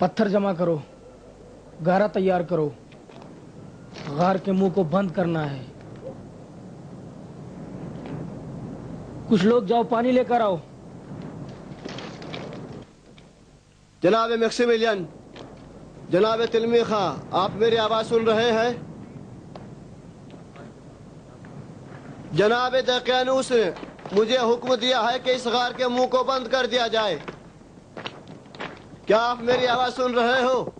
पत्थर जमा करो, गारा तैयार करो, गार के मुंह को बंद करना है। कुछ लोग जाओ पानी लेकर आओ। जनाब मैक्सिमिलियन, जनाब तिलमी खां, आप मेरी आवाज सुन रहे हैं? जनाब दकियानूस ने मुझे हुक्म दिया है कि इस गार के मुंह को बंद कर दिया जाए। क्या आप मेरी आवाज सुन रहे हो?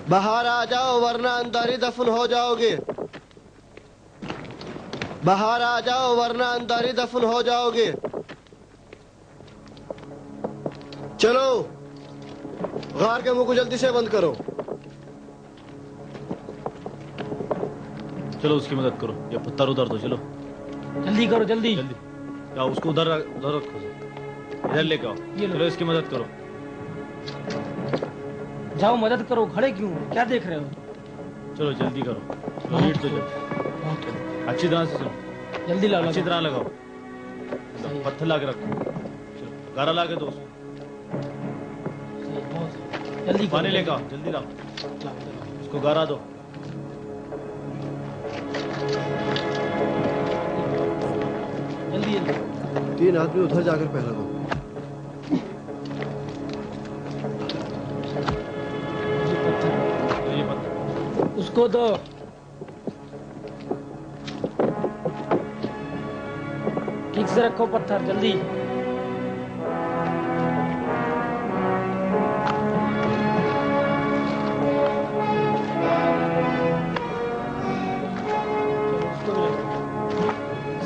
बाहर आ जाओ वरना अंदर ही दफन हो जाओगे। बाहर आ जाओ वरना अंदर ही दफन हो जाओगे। चलो, गार के मुंह को जल्दी से बंद करो। चलो उसकी मदद करो, ये पत्थर उधर दो। चलो जल्दी करो, जल्दी जल्दी। जाओ उसको उधर उधर रखो, इधर लेके आओ। चलो इसकी मदद करो। जाओ मदद करो, खड़े क्यों, क्या देख रहे हो? चलो जल्दी करो, ईंट तो जल्दी अच्छी तरह से, चलो जल्दी लाओ, अच्छी तरह लगाओ। पत्थर ला के रखो, चलो गारा ला के दो उसको। जल्दी पानी लेके आओ, जल्दी लाओ, उसको गारा दो। जल्दी जल्दी। 3 आदमी उधर जाकर पहरा दो। उसको दो। ठीक से रखो पत्थर, जल्दी।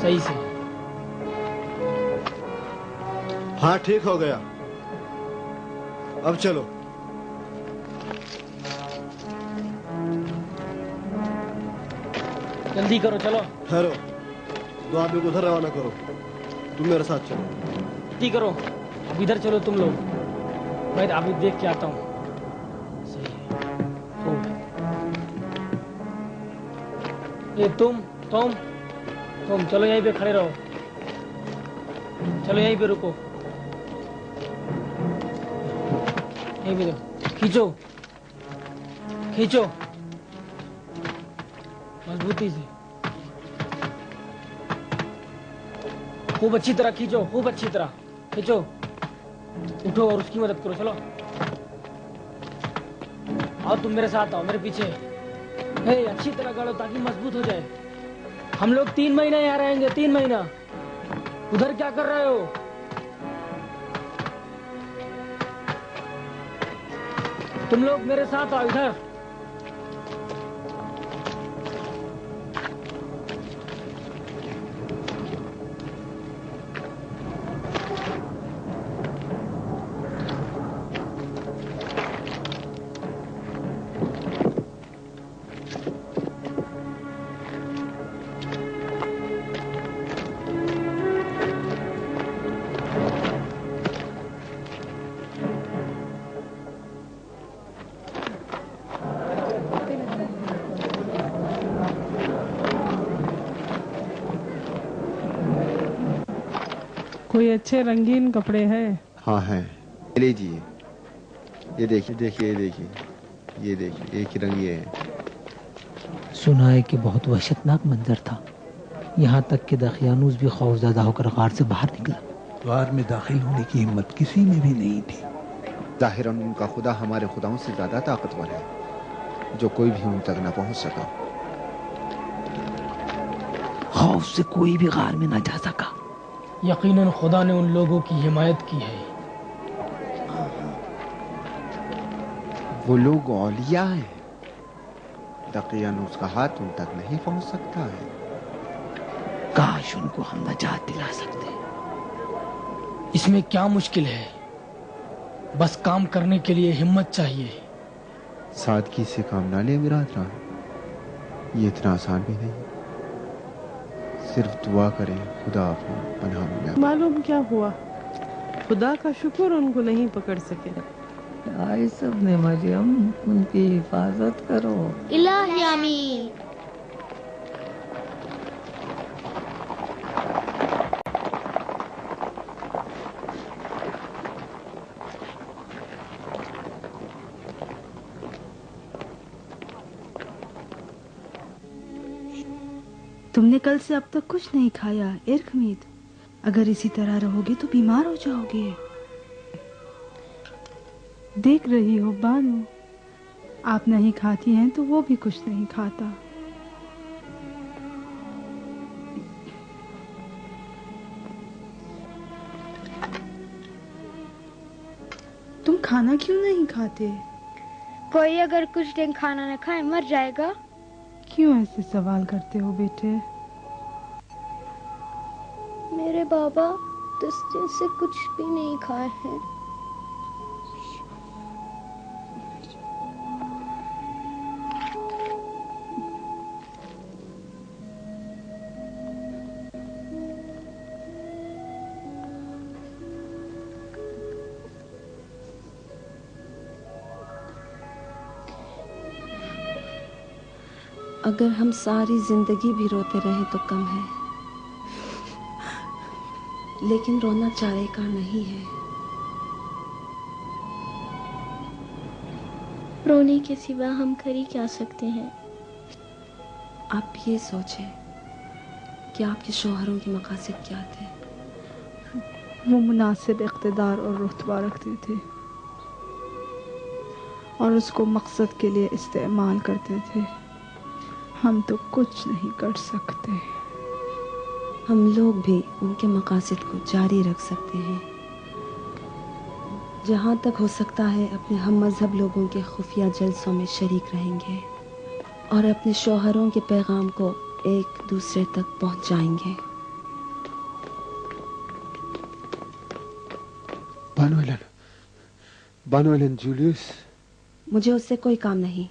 सही से। हाँ ठीक हो गया। अब चलो। जल्दी करो, चलो। ठहरो, 2 आदमी को उधर रवाना करो। तुम मेरे साथ चलो। जल्दी करो, अब इधर चलो तुम लोग। मैं अभी देख के आता हूँ। सही है, हो गया। ये तुम चलो यहीं पे खड़े रहो। चलो यहीं पे रुको, यहीं पे खींचो खींचो मजबूती से, खूब अच्छी तरह खींचो, खूब अच्छी तरह खींचो। उठो और उसकी मदद करो। चलो आओ, तुम मेरे साथ आओ, मेरे पीछे। हे, अच्छी तरह गाड़ो ताकि मजबूत हो जाए। हम लोग 3 महीना यहाँ रहेंगे, 3 महीना। उधर क्या कर रहे हो? तुम लोग मेरे साथ आओ इधर। कोई अच्छे रंगीन कपड़े हैं? हाँ हैं, लीजिए। ये देखिए देखिए, ये देखिए, ये देखिए, एक ही रंग ये है। सुना है कि बहुत वहशतनाक मंजर था, यहाँ तक कि दकियानूस भी खौफजदा होकर गार से बाहर निकला। गार में दाखिल होने की हिम्मत किसी में भी नहीं थी। जाहिरन उनका खुदा हमारे खुदाओं से ज्यादा ताकतवर है, जो कोई भी उन तक न पहुंच सका। खौफ से कोई भी गार में न जा सका। यकीनन खुदा ने उन लोगों की हिमायत की है। वो लोग औलिया हैं, दकियानूस का हाथ उन तक नहीं पहुंच सकता है। काश उनको हम नजात दिला सकते। इसमें क्या मुश्किल है, बस काम करने के लिए हिम्मत चाहिए। सादगी से काम ना ले बिरादरान, ये इतना आसान भी नहीं। सिर्फ दुआ करें खुदा अपनी पनाह में। मालूम क्या हुआ, खुदा का शुक्र उनको नहीं पकड़ सके। आई सब ने मरियम, उनकी हिफाजत करो। इलाही आमीन। तुमने कल से अब तक कुछ नहीं खाया इरखमीद। अगर इसी तरह रहोगे तो बीमार हो जाओगे। देख रही हो बानू, आप नहीं खाती हैं तो वो भी कुछ नहीं खाता। तुम खाना क्यों नहीं खाते? कोई अगर कुछ दिन खाना न खाए मर जाएगा। क्यों ऐसे सवाल करते हो बेटे? मेरे बाबा 10 दिन से कुछ भी नहीं खाए हैं। अगर हम सारी जिंदगी भी रोते रहे तो कम है, लेकिन रोना चारे का नहीं है। रोने के सिवा हम कर ही क्या सकते हैं? आप ये सोचें कि आपके शौहरों के मकासद क्या थे। वो मुनासिब इक़्तिदार और रुतबा रखते थे और उसको मकसद के लिए इस्तेमाल करते थे। हम तो कुछ नहीं कर सकते। हम लोग भी उनके मकासद को जारी रख सकते हैं। जहाँ तक हो सकता है अपने हम मजहब लोगों के खुफिया जलसों में शरीक रहेंगे और अपने शौहरों के पैगाम को एक दूसरे तक पहुँचाएंगे। बानू एलन जूलियस, मुझे उससे कोई काम नहीं।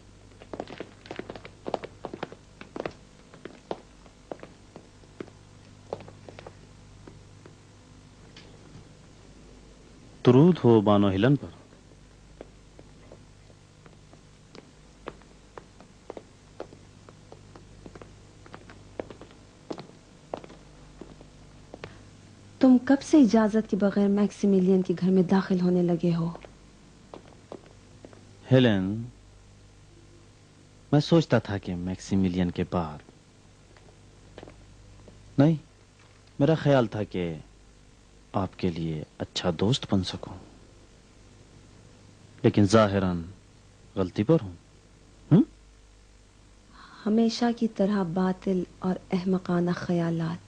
दुरूद हो बानो हिलन पर। तुम कब से इजाजत के बगैर मैक्सिमिलियन के घर में दाखिल होने लगे हो? हेलेन, मैं सोचता था कि मैक्सिमिलियन के बाद नहीं, मेरा ख्याल था कि आपके लिए अच्छा दोस्त बन सकूं, लेकिन जाहिरन गलती पर हूं। हमेशा की तरह बातिल और अहमकाना ख्यालात।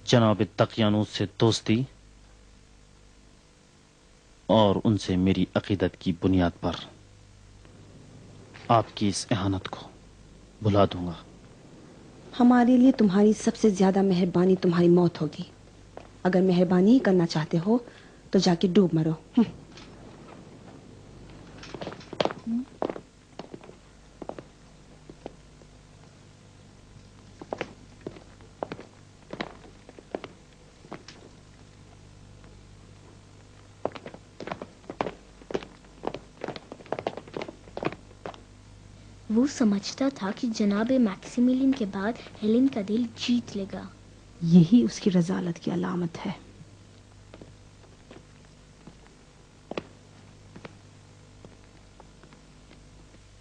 जनाब तकियानूस से दोस्ती और उनसे मेरी अकीदत की बुनियाद पर आपकी इस एहानत को भुला दूंगा। हमारे लिए तुम्हारी सबसे ज्यादा मेहरबानी तुम्हारी मौत होगी। अगर मेहरबानी ही करना चाहते हो तो जाके डूब मरो। वो समझता था कि जनाब मैक्सिमिलियन के बाद हेलेन का दिल जीत लेगा। यही उसकी रज़ालत की अलामत है।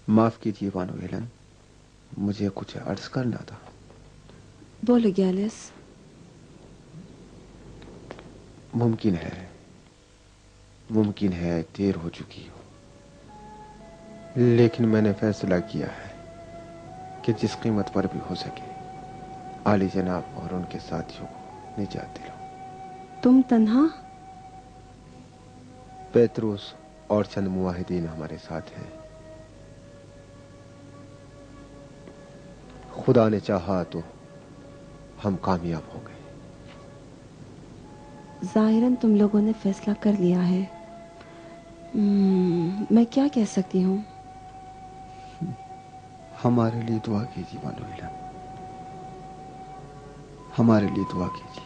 माफ कीजिए बानो हेलन, मुझे कुछ अर्ज करना था। बोलो गैलिस। मुमकिन है देर हो चुकी हो, लेकिन मैंने फैसला किया है कि जिस कीमत पर भी हो सके आली जनाब और उनके साथियों को निजात दिलाओ। तुम तन्हा? पेत्रुस और चंद मुआहिदीन हमारे साथ हैं। खुदा ने चाहा तो हम कामयाब हो गए। जाहिरन तुम लोगों ने फैसला कर लिया है। मैं क्या कह सकती हूँ? हमारे लिए दुआ कीजिए बानो हिलन, हमारे लिए दुआ कीजिए।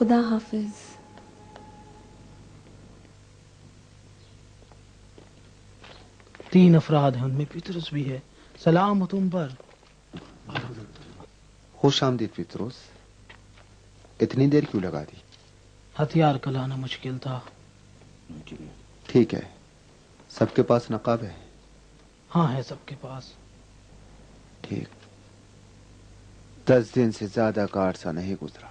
खुदा हाफिज। तीन अफराद हैं, उनमें पीतरुस भी है। सलाम हो तुम पर। खुश आमदीद पीतरुस। इतनी देर क्यों लगा दी? हथियार का लाना मुश्किल था। ठीक है, सबके पास नकाब है? हाँ है सबके पास। ठीक। 10 दिन से ज्यादा का अरसा नहीं गुजरा,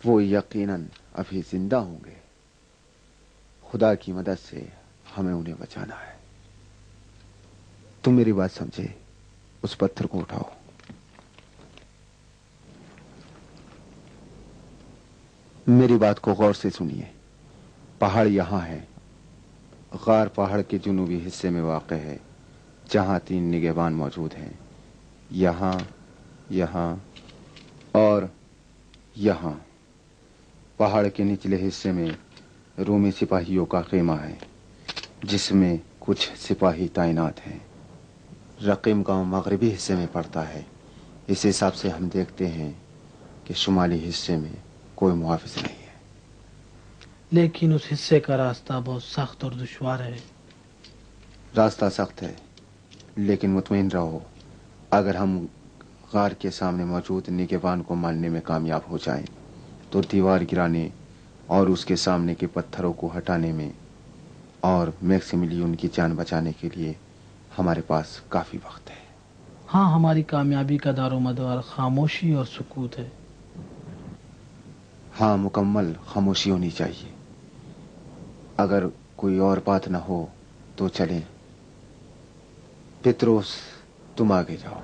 वो यकीनन अभी जिंदा होंगे। खुदा की मदद से हमें उन्हें बचाना है। तुम मेरी बात समझे, उस पत्थर को उठाओ। मेरी बात को गौर से सुनिए। पहाड़ यहां है। गार पहाड़ के जुनूबी हिस्से में वाक़ है, जहां 3 निगहबान मौजूद हैं। यहां, यहां और यहां। पहाड़ के निचले हिस्से में रोमी सिपाहियों का खेमा है, जिसमें कुछ सिपाही तैनात हैं। रकीम गांव मगरिबी हिस्से में पड़ता है। इस हिसाब से हम देखते हैं कि शुमाली हिस्से में कोई मुहाफिज नहीं है। लेकिन उस हिस्से का रास्ता बहुत सख्त और दुश्वार है। रास्ता सख्त है, लेकिन मुतमईन रहो, अगर हम गार के सामने मौजूद निगहबान को मारने में कामयाब हो जाएं, तो दीवार गिराने और उसके सामने के पत्थरों को हटाने में और मैक्सिमिलियन की जान बचाने के लिए हमारे पास काफी वक्त है। हाँ, हमारी कामयाबी का दारोमदार खामोशी और सुकूत है। हाँ, मुकम्मल खामोशी होनी चाहिए। अगर कोई और बात न हो तो चलें। पित्रोस, तुम आगे जाओ।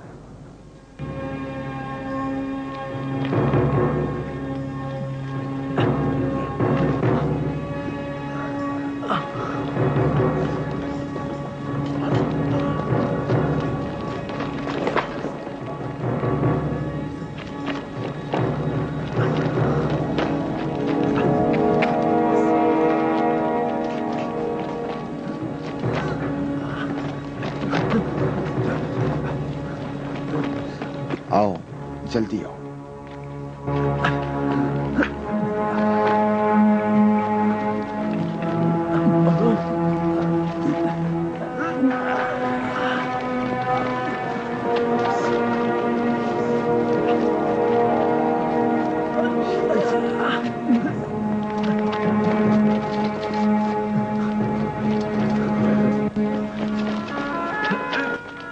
आओ, जल्दी आओ।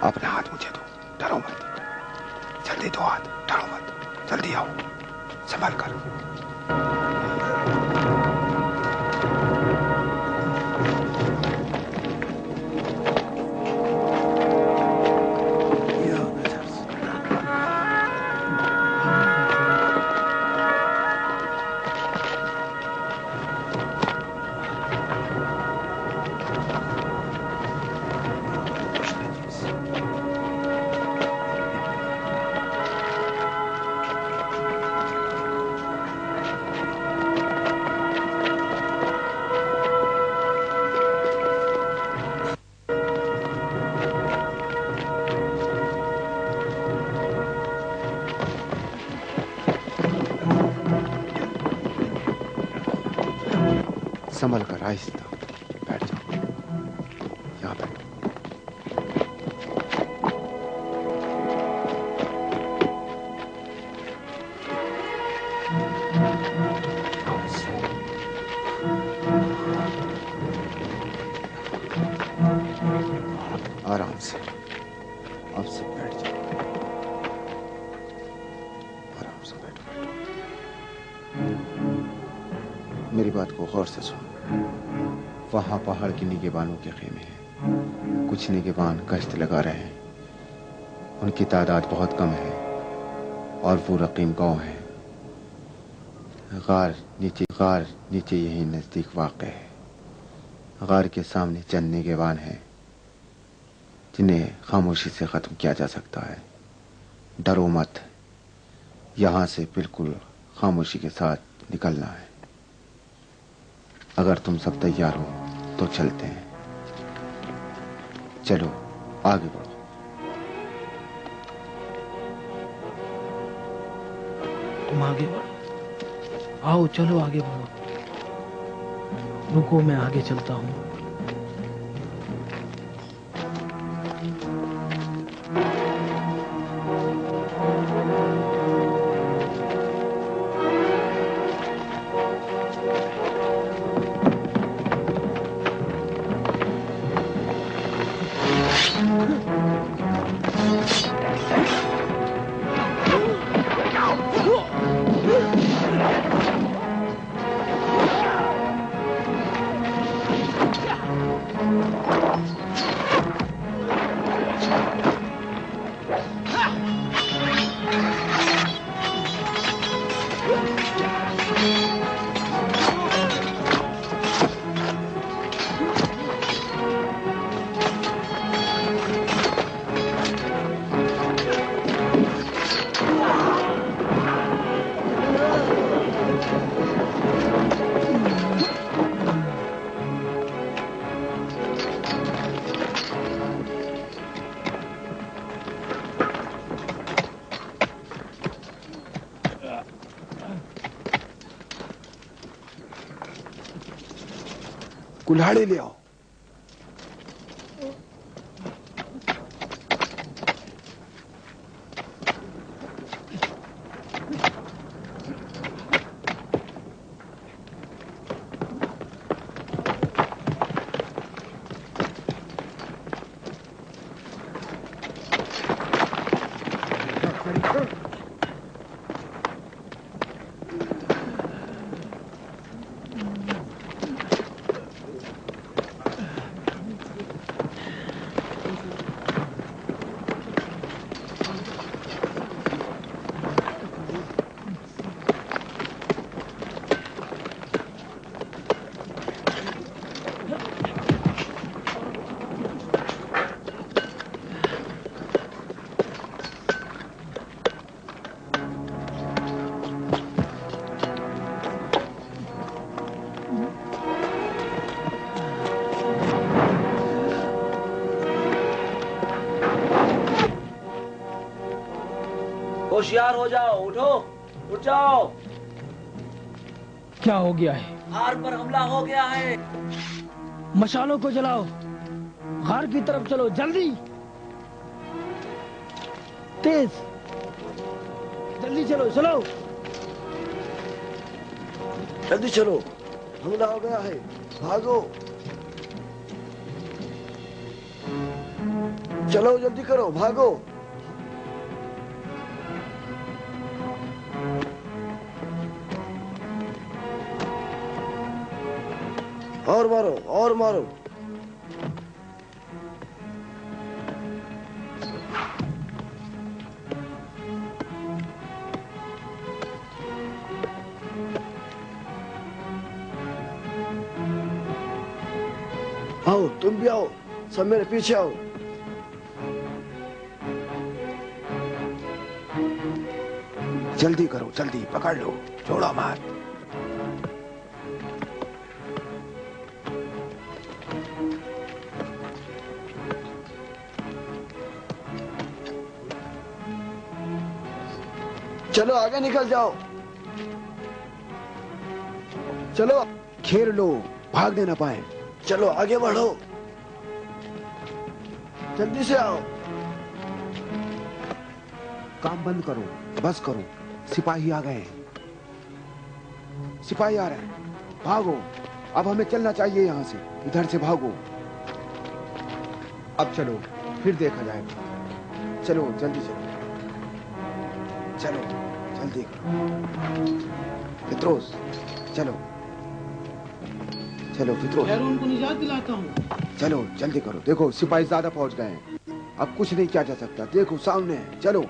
अपना हाथ मुझे दो, डरो मत। जल्दी दो हाथ, डरो मत। जल्दी आओ, संभल कर। संभल कर, आहिस्ता। बैठ जाओ, यहाँ बैठो। आराम से, अब सब बैठ जाओ। आराम से बैठो, मेरी बात को गौर से सुनो। वहां पहाड़ के निगहबानों के खेमे हैं। कुछ निगहबान गश्त लगा रहे हैं। उनकी तादाद बहुत कम है और वो रकीम गांव है। गार नीचे यही नजदीक वाक़ है। गार के सामने चंद निगहबान हैं, जिन्हें खामोशी से खत्म किया जा सकता है। डरो मत, यहां से बिल्कुल खामोशी के साथ निकलना है। अगर तुम सब तैयार हो तो चलते हैं। चलो, आगे बढ़ो। तुम आगे बढ़ो। आओ चलो आगे बढ़ो। रुको मैं आगे चलता हूँ। कुल्हाड़ी ले आओ। होशियार हो जाओ, उठो, उठ जाओ। क्या हो गया है? हार पर हमला हो गया है। मशालों को जलाओ, घर की तरफ चलो, जल्दी, तेज, जल्दी चलो, चलो, जल्दी चलो, हमला हो गया है, भागो, चलो जल्दी करो, भागो। और मारो, और मारो। आओ, तुम भी आओ, सब मेरे पीछे आओ। जल्दी करो, जल्दी पकड़ लो, छोड़ो मत। चलो आगे निकल जाओ, चलो, घेर लो, भागने ना पाए। चलो आगे बढ़ो, जल्दी से आओ। काम बंद करो, बस करो, सिपाही आ गए हैं, सिपाही आ रहे हैं, भागो। अब हमें चलना चाहिए यहाँ से, इधर से भागो। अब चलो, फिर देखा जाएगा। चलो जल्दी चलो, चलो जल्दी करो। फित्रोस, चलो चलो फित्रोस, उनको निजात दिलाता हूँ। चलो जल्दी करो। देखो सिपाही ज्यादा पहुंच गए हैं, अब कुछ नहीं किया जा सकता। देखो सामने है, चलो।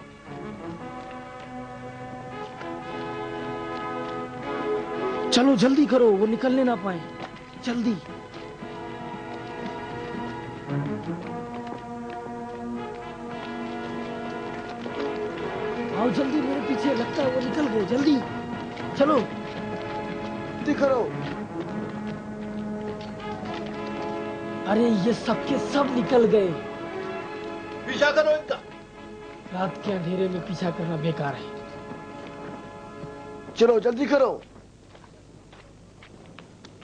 चलो जल्दी करो, वो निकलने ना पाए, जल्दी। आओ जल्दी, मेरे पीछे, लगता है वो निकल गए, जल्दी चलो, जल्दी करो। अरे ये सब के सब निकल गए। पीछा करो इनका। रात के अंधेरे में पीछा करना बेकार है। चलो जल्दी करो।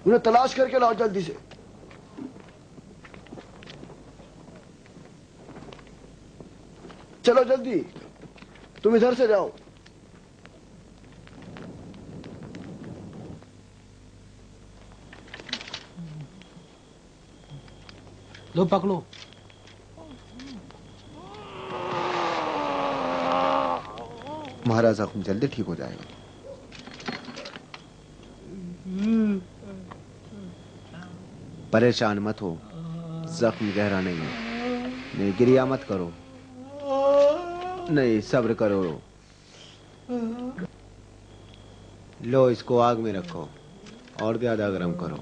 उन्हें तलाश करके लाओ जल्दी से। चलो जल्दी, तुम इधर से जाओ। लो पकड़ो। तुम्हारा जख्म जल्दी ठीक हो जाएगा। परेशान मत हो, जख्म गहरा नहीं है। नहीं गिरिया मत करो, नहीं सब्र करो। लो इसको आग में रखो और ज्यादा गर्म करो।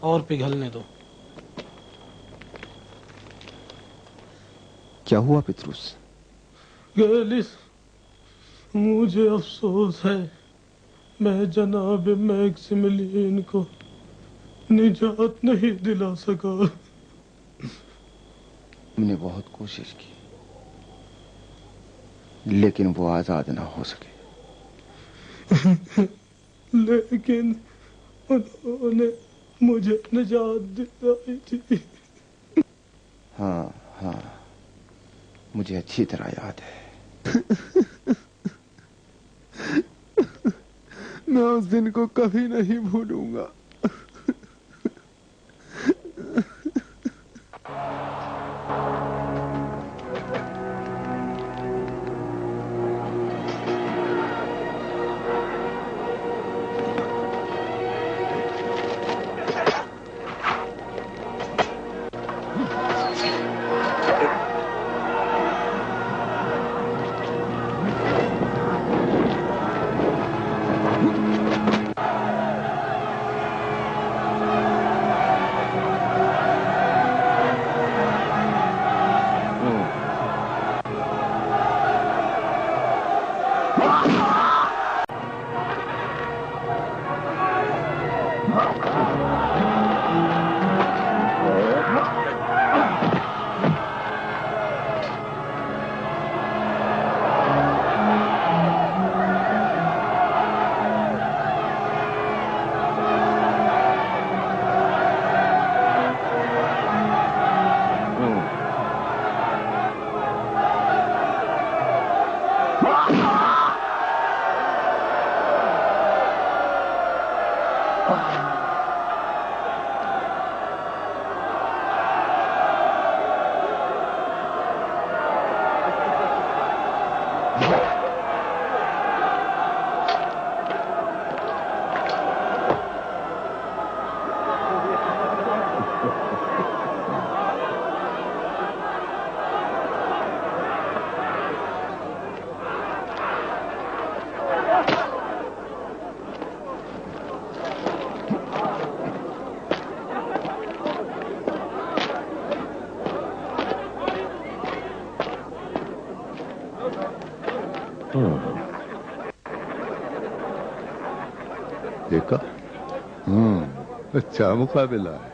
और पिघलने दो। क्या हुआ पितरुस? गैलिस, मुझे अफसोस है, मैं जनाब मैक्सिमिलियन को निजात नहीं दिला सका। हमने बहुत कोशिश की, लेकिन वो आजाद ना हो सके। लेकिन उन्होंने मुझे निजात दिलाई थी। हाँ हाँ, मुझे अच्छी तरह याद है। मैं उस दिन को कभी नहीं भूलूंगा। देखा? अच्छा मुकाबला है।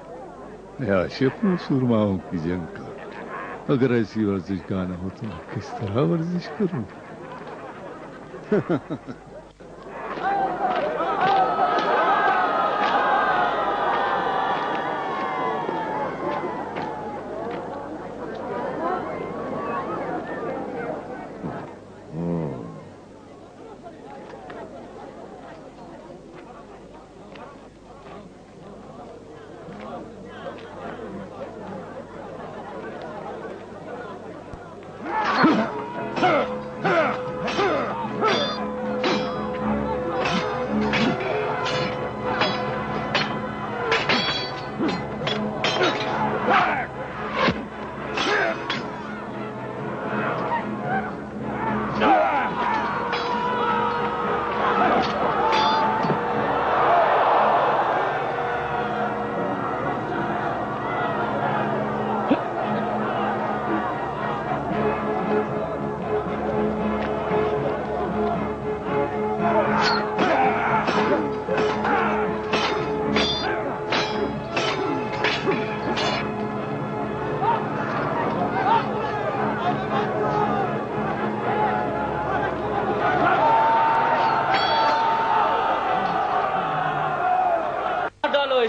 मैं आशिक हूँ सुरमाओं की जंग का। अगर ऐसी वर्जिश गाना हो तो किस तरह वर्जिश करूं?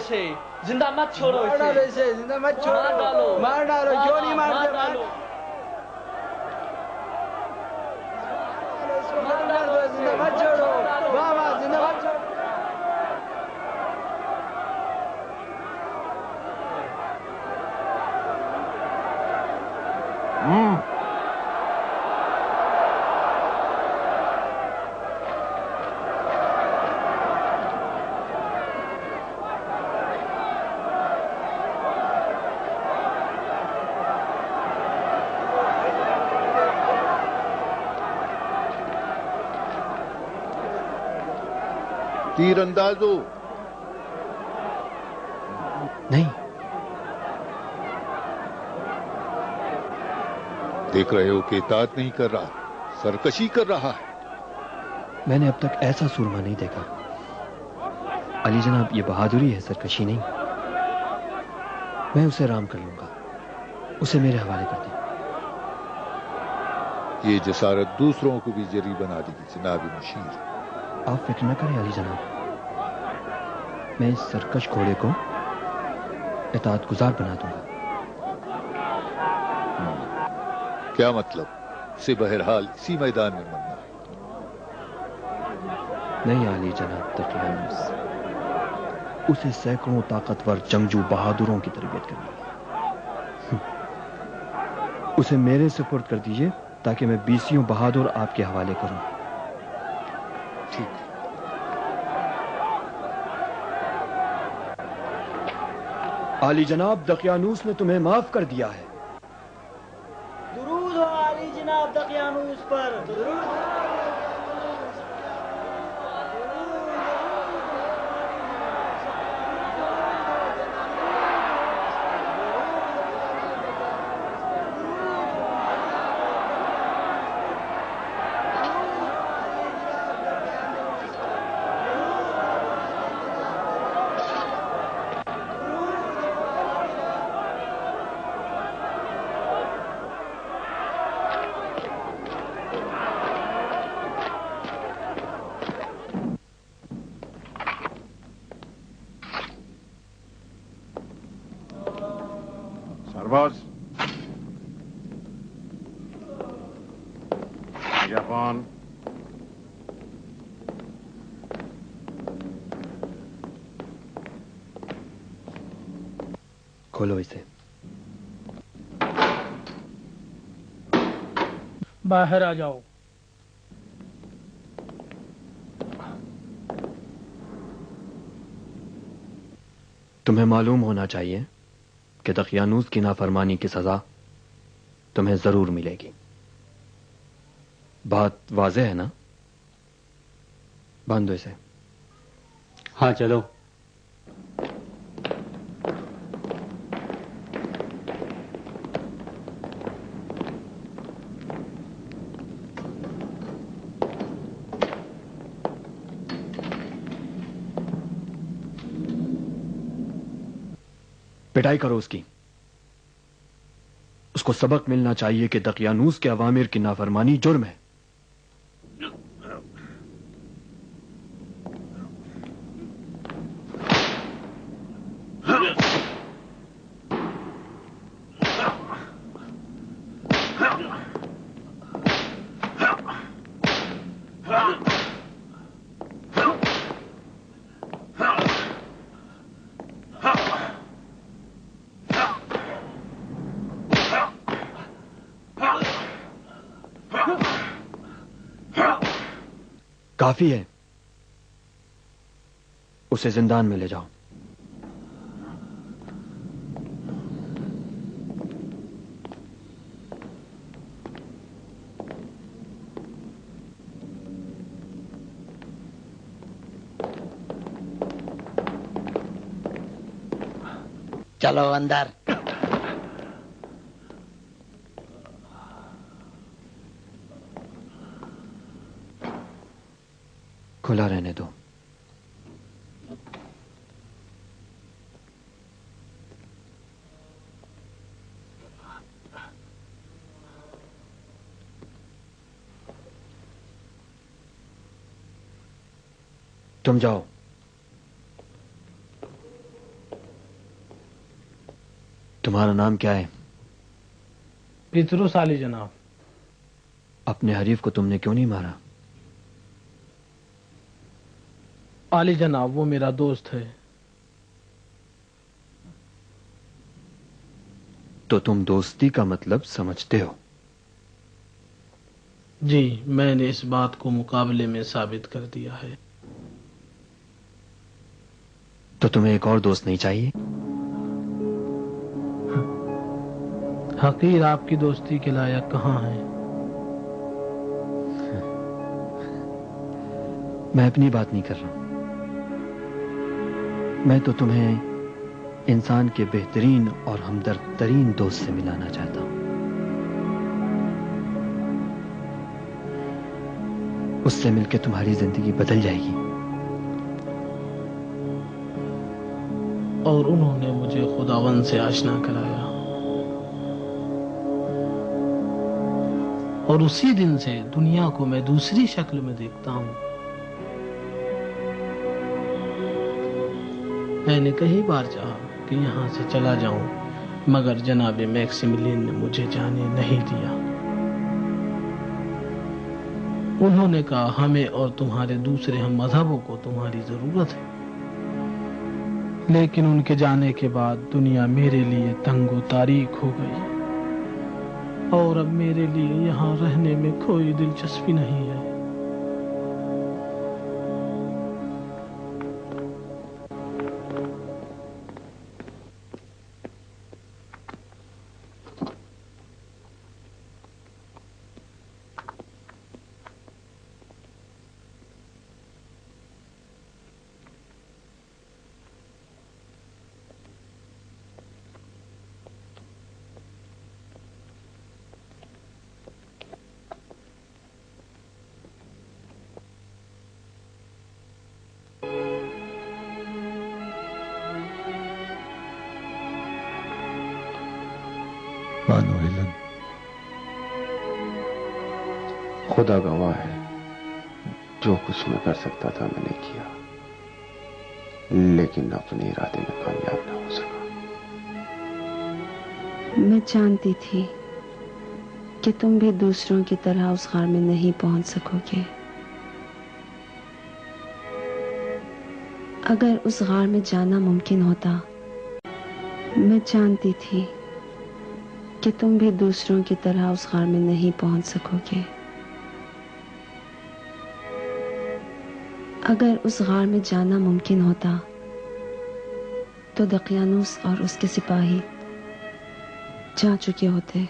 इसे, जिंदा मत छोड़ो मार डालो इसे, जिंदा मत छोड़ो। मार डालो, मार डालो, क्यों नहीं मारते? मार डालो, जिंदा मत छोड़ो। वाह वाह, जिंदा मत छोड़ो। तीरंदाजो नहीं। देख रहे हो कि इताअत नहीं कर रहा, सरकशी कर रहा है। मैंने अब तक ऐसा सूरमा नहीं देखा। अली जनाब, ये बहादुरी है, सरकशी नहीं। मैं उसे राम कर लूंगा, उसे मेरे हवाले कर दें। ये जसारत दूसरों को भी जरी बना देगी जनाब मुशीर। आप फिक्र न करें अली जनाब, मैं इस सरकश घोड़े को इताअत गुजार बना दूंगा। क्या मतलब? से बहरहाल इसी मैदान में मरना है। नहीं अली जनाब तकियानुस, उसे सैकड़ों ताकतवर जंगजू बहादुरों की तरबियत करनी है। उसे मेरे सुपुर्द कर दीजिए ताकि मैं 20 बहादुर आपके हवाले करूं। ठीक। आली जनाब, दकियानूस ने तुम्हें माफ कर दिया है। दुरूद हो आली जनाब दकियानूस पर। दुरूद। सरबाज, जापान, खोलो इसे। बाहर आ जाओ। तुम्हें मालूम होना चाहिए कि दकियानूस की नाफरमानी की सजा तुम्हें जरूर मिलेगी। बात वाज़ेह है ना? बांधो इसे। हाँ चलो। पिटाई करो उसकी। उसको सबक मिलना चाहिए कि दकियानूस के अवामिर की नाफरमानी जुर्म है। काफी है, उसे जिंदान में ले जाओ। चलो अंदर। खुला रहने दो। तुम जाओ। तुम्हारा नाम क्या है? पितरुस आली जनाब। अपने हरीफ को तुमने क्यों नहीं मारा? आली जनाब, वो मेरा दोस्त है। तो तुम दोस्ती का मतलब समझते हो? जी, मैंने इस बात को मुकाबले में साबित कर दिया है। तो तुम्हें एक और दोस्त नहीं चाहिए? हकीर आपकी दोस्ती के लायक कहाँ है? मैं अपनी बात नहीं कर रहा। मैं तो तुम्हें इंसान के बेहतरीन और हमदर्द तरीन दोस्त से मिलाना चाहता हूं। उससे मिलकर तुम्हारी जिंदगी बदल जाएगी। और उन्होंने मुझे खुदावन से आशना कराया, और उसी दिन से दुनिया को मैं दूसरी शक्ल में देखता हूं। मैंने कई बार चाहा कि यहां से चला जाऊं, मगर जनाब मैक्सिमिलियन ने मुझे जाने नहीं दिया। उन्होंने कहा, हमें और तुम्हारे दूसरे हम मजहबों को तुम्हारी जरूरत है। लेकिन उनके जाने के बाद दुनिया मेरे लिए तंगो तारीख हो गई, और अब मेरे लिए यहाँ रहने में कोई दिलचस्पी नहीं है। मानो हेलन, खुदा गवाह है, जो कुछ मैं कर सकता था मैंने किया, लेकिन अपने इरादे में कामयाब ना हो सका। मैं जानती थी कि तुम भी दूसरों की तरह उस गार में नहीं पहुंच सकोगे। अगर उस गार में जाना मुमकिन होता, मैं जानती थी कि तुम भी दूसरों की तरह उस गार में नहीं पहुंच सकोगे। अगर उस गार में जाना मुमकिन होता तो दकियानूस और उसके सिपाही जा चुके होते।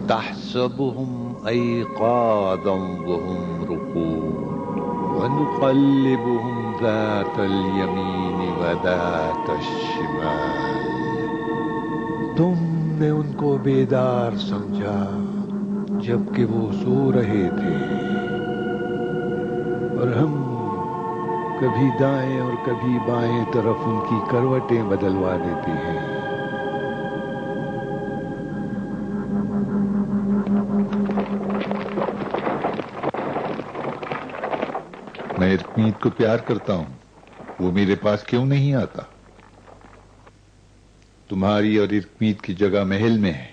तहसबुहुम ऐक़ाज़ा वहुम रुक़ूद वनुक़ल्लिबुहुम ज़ातल यमीन व ज़ातश शिमाल। तुमने उनको बेदार समझा जबकि वो सो रहे थे, और हम कभी दाएं और कभी बाएं तरफ उनकी करवटें बदलवा देते हैं। मैं इरकमीत को प्यार करता हूं, वो मेरे पास क्यों नहीं आता? तुम्हारी और इरकमीत की जगह महल में है,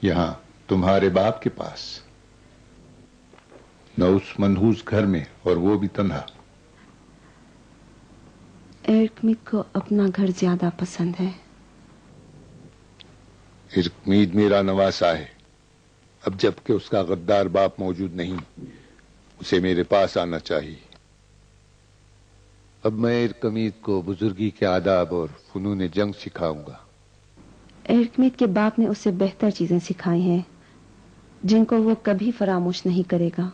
यहां तुम्हारे बाप के पास, न उस मनहूस घर में, और वो भी तन्हा। इरकमीत को अपना घर ज्यादा पसंद है। इरकमीत मेरा नवासा है। अब जबकि उसका गद्दार बाप मौजूद नहीं, उसे मेरे पास आना चाहिए। अब मैं इरकमीत को बुजुर्गी के आदाब और फनून जंग सिखाऊंगा। इरकमीत के बाप ने उसे बेहतर चीजें सिखाई हैं, जिनको वो कभी फरामोश नहीं करेगा।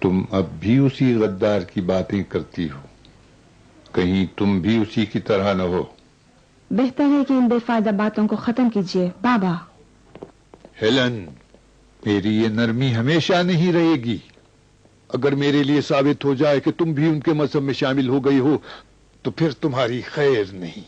तुम अब भी उसी गद्दार की बातें करती हो, कहीं तुम भी उसी की तरह न हो। बेहतर है कि इन बेफायदा बातों को खत्म कीजिए बाबा। हेलन, मेरी ये नरमी हमेशा नहीं रहेगी। अगर मेरे लिए साबित हो जाए कि तुम भी उनके मजहब में शामिल हो गई हो तो फिर तुम्हारी खैर नहीं।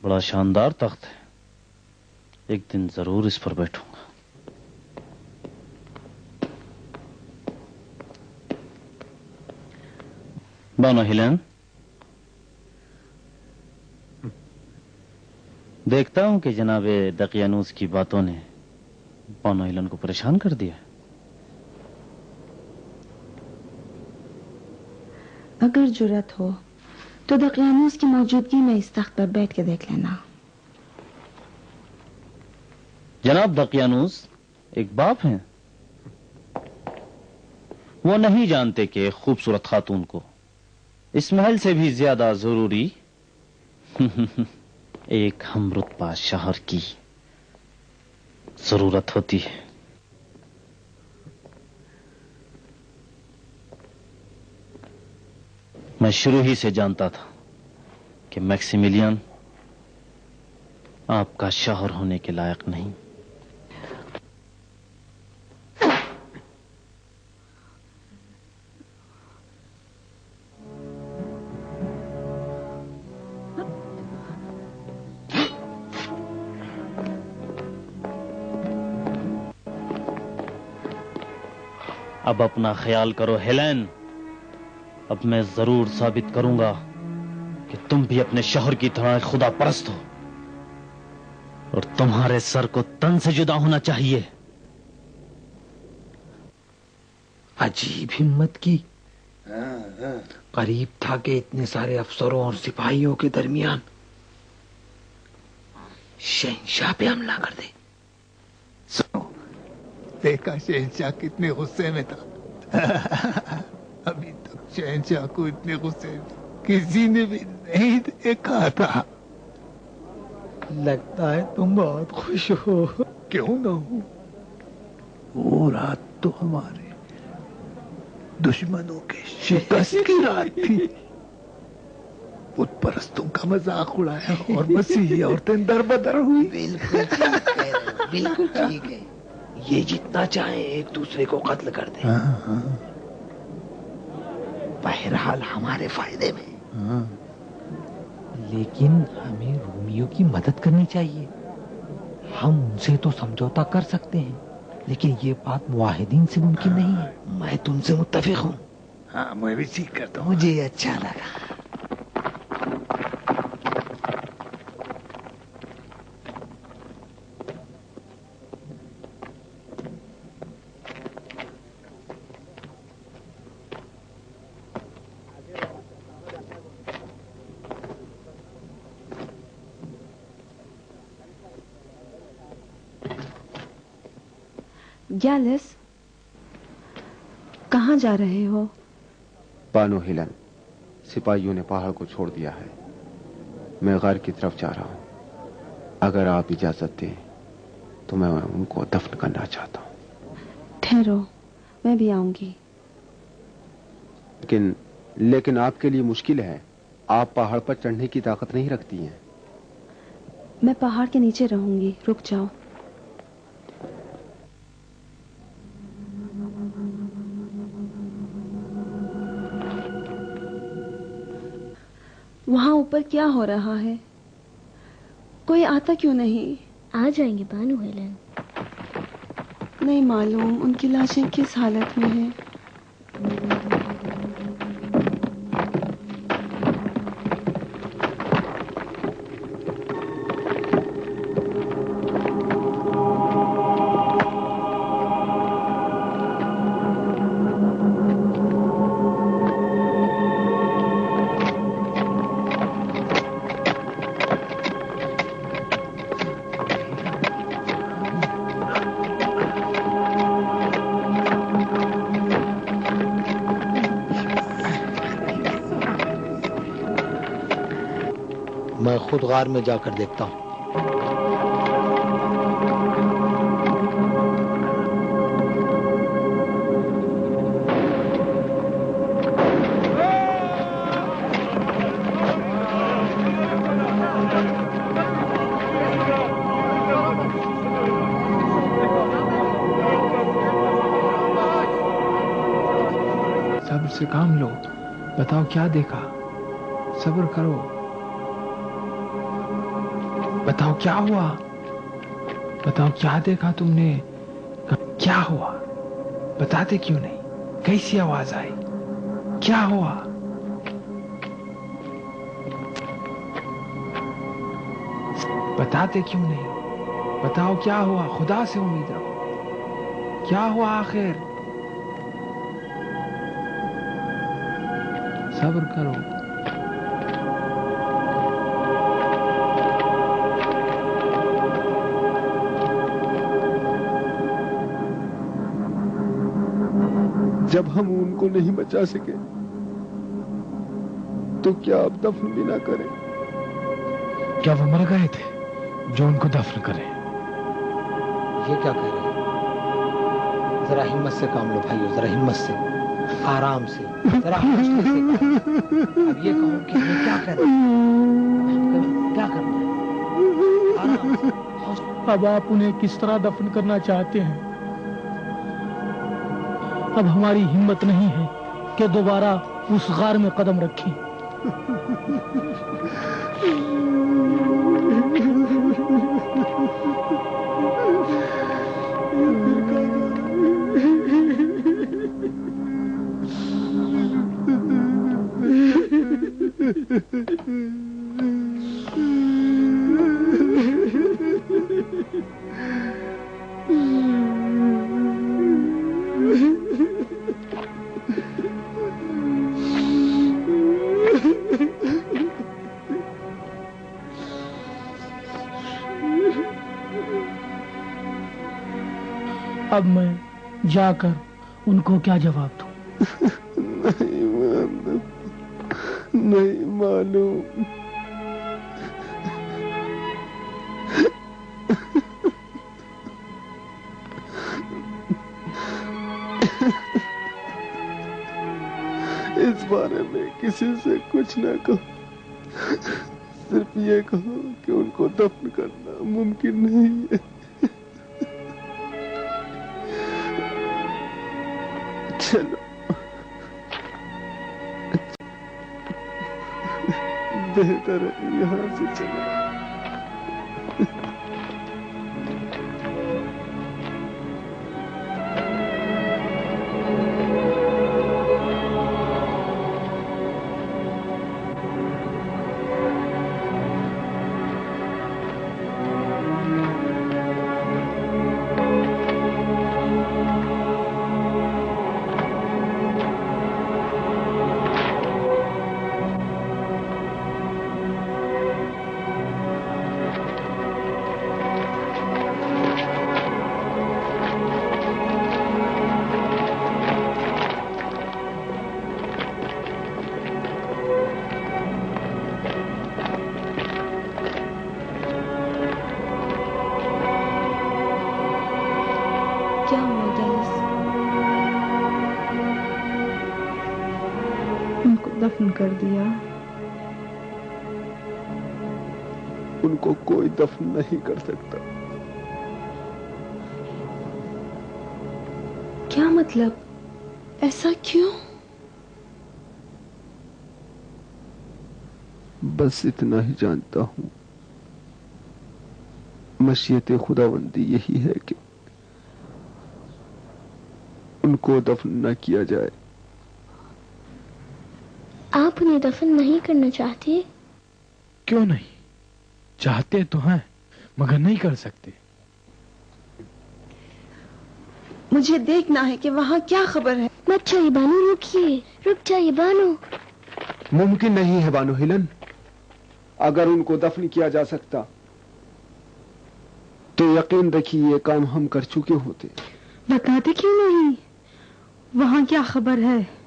बड़ा शानदार तख्त है, एक दिन जरूर इस पर बैठूंगा। बानो हिलेन, देखता हूं कि जनाबे दकियानूस की बातों ने बानो हिलेन को परेशान कर दिया। अगर जुर्रत हो तो दकियानूस की मौजूदगी में इस तख्त पर बैठ के देख लेना। जनाब दकियानूस एक बाप हैं। वो नहीं जानते कि खूबसूरत खातून को इस महल से भी ज्यादा जरूरी एक हमरुतबा शहर की जरूरत होती है। मैं शुरू ही से जानता था कि मैक्सिमिलियन आपका शौहर होने के लायक नहीं। अब अपना ख्याल करो हेलेन। अब मैं जरूर साबित करूंगा कि तुम भी अपने शौहर की तरह खुदा परस्त हो और तुम्हारे सर को तन से जुदा होना चाहिए। अजीब हिम्मत की। करीब था कि इतने सारे अफसरों और सिपाहियों के दरमियान शहंशाह पे हमला कर दे। देखा शहंशाह कितने गुस्से में था। अभी तक शहंशाह को इतने गुस्से में किसी ने भी नहीं देखा था। लगता है तुम बहुत खुश हो। क्यों ना हो? वो रात तो हमारे दुश्मनों के शिकस्त की रात थी। बुत परस्तों का मजाक उड़ाया और मसीही औरतें दरबदर हुई। बिल्कुल ठीक कह रहे हो, बिल्कुल ठीक है। ये जितना चाहे एक दूसरे को कत्ल कर दे। बहरहाल हमारे फायदे में। लेकिन हमें रोमियो की मदद करनी चाहिए। हम उनसे तो समझौता कर सकते हैं, लेकिन ये बात मुआहिदीन से मुमकिन नहीं है। मैं तुमसे मुत्तफिक हूँ। हाँ, मैं भी ठीक करता हूँ। मुझे अच्छा लगा। गैलिस, कहाँ जा रहे हो? बानो हिलन, सिपाहियों ने पहाड़ को छोड़ दिया है। मैं गार की तरफ जा रहा हूँ। अगर आप इजाजत दें तो मैं उनको दफन करना चाहता हूँ। ठहरो, मैं भी आऊंगी। लेकिन आपके लिए मुश्किल है। आप पहाड़ पर चढ़ने की ताकत नहीं रखती हैं। मैं पहाड़ के नीचे रहूंगी, रुक जाओ। वहां ऊपर क्या हो रहा है? कोई आता क्यों नहीं? आ जाएंगे बानो हेलन। नहीं मालूम उनकी लाशें किस हालत में हैं। मैं खुद गार में जाकर देखता हूँ। सब्र से काम लो। बताओ क्या देखा? सब्र करो। बताओ क्या हुआ? बताओ क्या देखा तुमने? क्या हुआ? बताते क्यों नहीं? कैसी आवाज आई? क्या हुआ? बताते क्यों नहीं? बताओ क्या हुआ? खुदा से उम्मीद रखो। क्या हुआ आखिर? सब्र करो। जब हम उनको नहीं बचा सके तो क्या आप दफन भी ना करें? क्या वो मर गए थे जो उनको दफन करें? ये क्या कह रहे हैं? जरा हिम्मत से काम लो भाइयों, जरा हिम्मत से, आराम से, जरा हौसले से करो। अब ये कहो कि हमें क्या करना है, क्या करना है, आराम से। अब आप उन्हें किस तरह दफन करना चाहते हैं? अब हमारी हिम्मत नहीं है कि दोबारा उस गार में कदम रखें। अब मैं जाकर उनको क्या जवाब दूं? नहीं मालूम। इस बारे में किसी से कुछ ना कहो। सिर्फ ये कहो कि उनको दफन करना मुमकिन नहीं है। चलो बेहतर है यहाँ से चलो। दफन कर दिया। उनको कोई दफन नहीं कर सकता। क्या मतलब? ऐसा क्यों? बस इतना ही जानता हूं, मशीयत खुदावंदी यही है कि उनको दफन न किया जाए। आप उन्हें दफन नहीं करना चाहते? क्यों नहीं? चाहते तो हैं मगर नहीं कर सकते। मुझे देखना है कि वहाँ क्या खबर है। मत जाइए बानो, रुकिए, रुक जाइए बानो। मुमकिन नहीं है बानो हिलन। अगर उनको दफन किया जा सकता तो यकीन रखिए ये काम हम कर चुके होते। बताते क्यों नहीं? वहाँ क्या खबर है?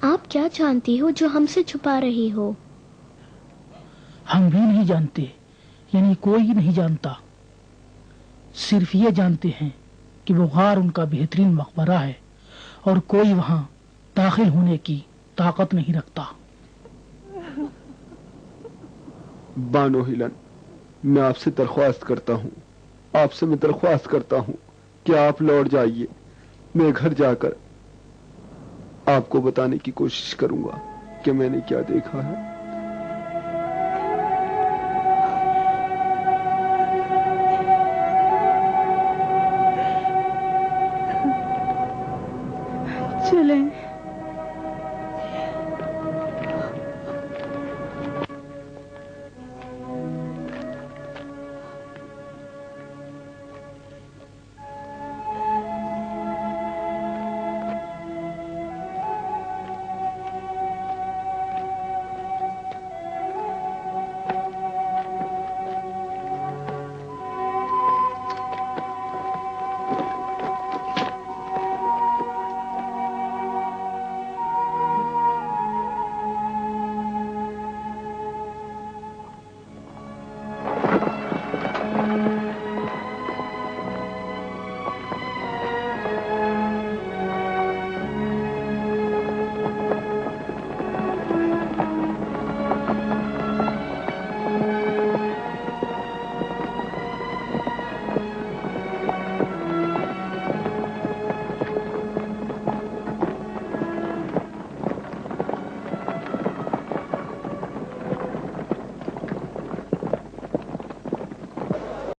आप क्या जानती हो जो हमसे छुपा रही हो? हम भी नहीं जानते, यानी कोई नहीं जानता। सिर्फ ये जानते हैं कि वो गार उनका बेहतरीन मकबरा है और कोई वहां दाखिल होने की ताकत नहीं रखता। बानो हिलन, मैं आपसे दरख्वास्त करता हूँ, आपसे मैं दरख्वास्त करता हूँ कि आप लौट जाइए। मैं घर जाकर आपको बताने की कोशिश करूंगा कि मैंने क्या देखा है। चलें।